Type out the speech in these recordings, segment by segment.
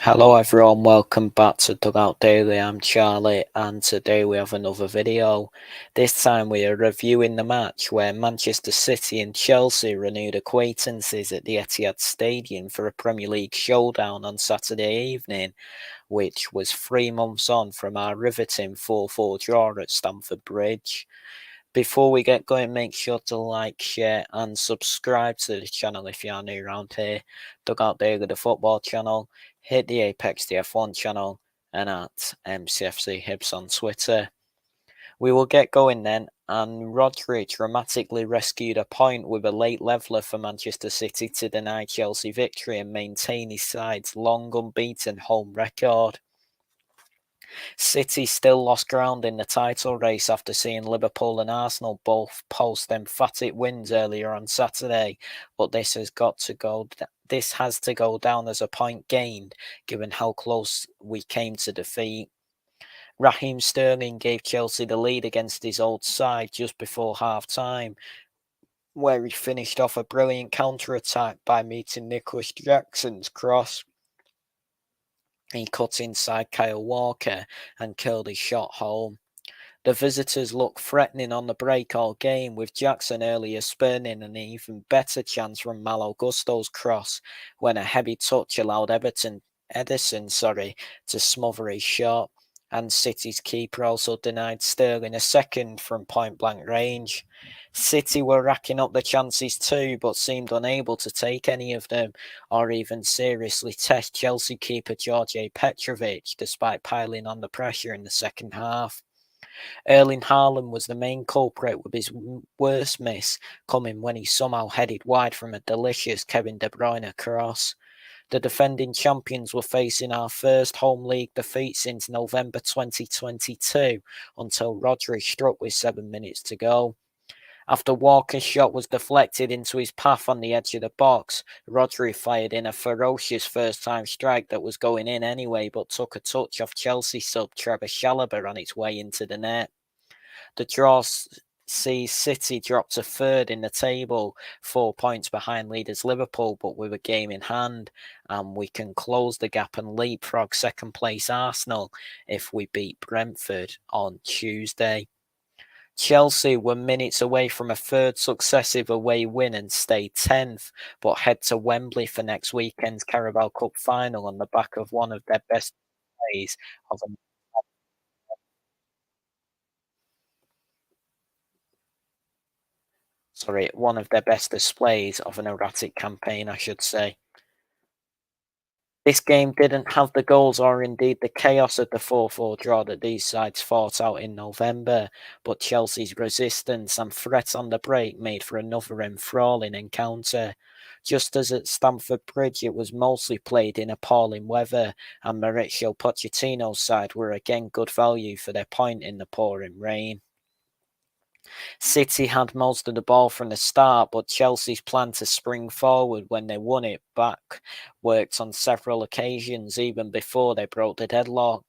Hello everyone, welcome back to Dugout Daily. I'm Charlie and today we have another video. This time we are reviewing the match where Manchester City and Chelsea renewed acquaintances at the Etihad Stadium for a Premier League showdown on Saturday evening, which was 3 months on from our riveting 4-4 draw at Stamford Bridge. Before we get going, make sure to like, share and subscribe to the channel if you are new around here. Dugout Daily, the football channel. Hit the Apex the F1 channel and at MCFC Hibs on Twitter. We will get going then, and Rodri dramatically rescued a point with a late leveller for Manchester City to deny Chelsea victory and maintain his side's long unbeaten home record. City still lost ground in the title race after seeing Liverpool and Arsenal both post emphatic wins earlier on Saturday, but this has to go down as a point gained, given how close we came to defeat. Raheem Sterling gave Chelsea the lead against his old side just before half-time, where he finished off a brilliant counter-attack by meeting Nicholas Jackson's cross. He cut inside Kyle Walker and curled his shot home. The visitors looked threatening on the break all game, with Jackson earlier spurning an even better chance from Malo Gusto's cross when a heavy touch allowed Ederson to smother his shot, and City's keeper also denied Sterling a second from point-blank range. City were racking up the chances too, but seemed unable to take any of them or even seriously test Chelsea keeper George Petrovic, despite piling on the pressure in the second half. Erling Haaland was the main culprit, with his worst miss coming when he somehow headed wide from a delicious Kevin De Bruyne cross. The defending champions were facing our first home league defeat since November 2022 until Rodri struck with 7 minutes to go. After Walker's shot was deflected into his path on the edge of the box, Rodri fired in a ferocious first-time strike that was going in anyway, but took a touch off Chelsea sub Trevor Chalobah on its way into the net. The draw sees City drop to third in the table, 4 points behind leaders Liverpool, but with a game in hand, and we can close the gap and leapfrog second-place Arsenal if we beat Brentford on Tuesday. Chelsea were minutes away from a third successive away win and stayed 10th, but head to Wembley for next weekend's Carabao Cup final on the back of one of their best displays of an erratic campaign, I should say. This game didn't have the goals or indeed the chaos of the 4-4 draw that these sides fought out in November, but Chelsea's resistance and threat on the break made for another enthralling encounter. Just as at Stamford Bridge, it was mostly played in appalling weather, and Mauricio Pochettino's side were again good value for their point in the pouring rain. City had most of the ball from the start, but Chelsea's plan to spring forward when they won it back worked on several occasions even before they broke the deadlock.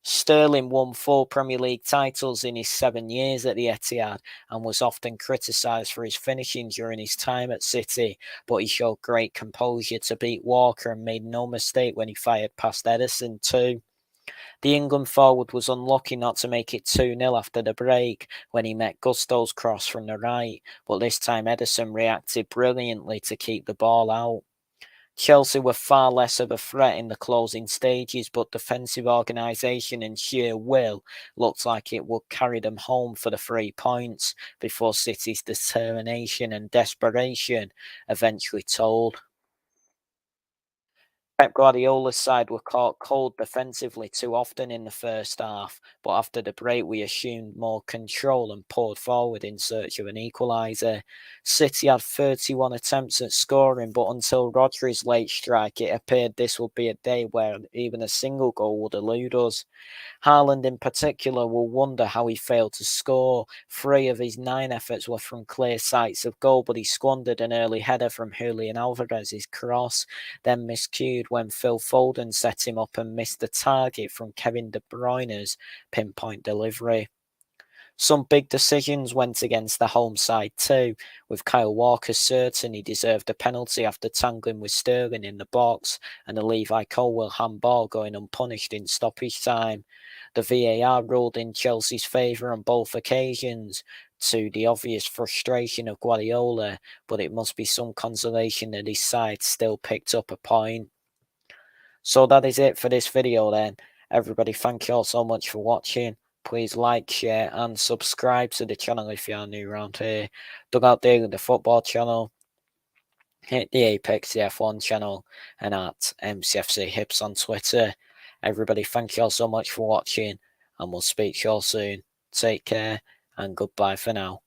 Sterling won 4 Premier League titles in his 7 years at the Etihad and was often criticised for his finishing during his time at City, but he showed great composure to beat Walker and made no mistake when he fired past Ederson too. The England forward was unlucky not to make it 2-0 after the break when he met Gusto's cross from the right, but this time Ederson reacted brilliantly to keep the ball out. Chelsea were far less of a threat in the closing stages, but defensive organisation and sheer will looked like it would carry them home for the 3 points before City's determination and desperation eventually told. Pep Guardiola's side were caught cold defensively too often in the first half, but after the break we assumed more control and poured forward in search of an equaliser. City had 31 attempts at scoring, but until Rodri's late strike, it appeared this would be a day where even a single goal would elude us. Haaland in particular will wonder how he failed to score. 3 of his 9 efforts were from clear sights of goal, but he squandered an early header from Julian Alvarez's cross, then miscued when Phil Foden set him up and missed the target from Kevin De Bruyne's pinpoint delivery. Some big decisions went against the home side too, with Kyle Walker certain he deserved a penalty after tangling with Sterling in the box, and a Levi Colwill handball going unpunished in stoppage time. The VAR ruled in Chelsea's favour on both occasions, to the obvious frustration of Guardiola, but it must be some consolation that his side still picked up a point. So that is it for this video then. Everybody, thank you all so much for watching. Please like, share and subscribe to the channel if you are new around here. Dugout Daily, the football channel. Hit the Apex the F1 channel and at MCFC Hips on Twitter. Everybody, thank you all so much for watching and we'll speak to you all soon. Take care and goodbye for now.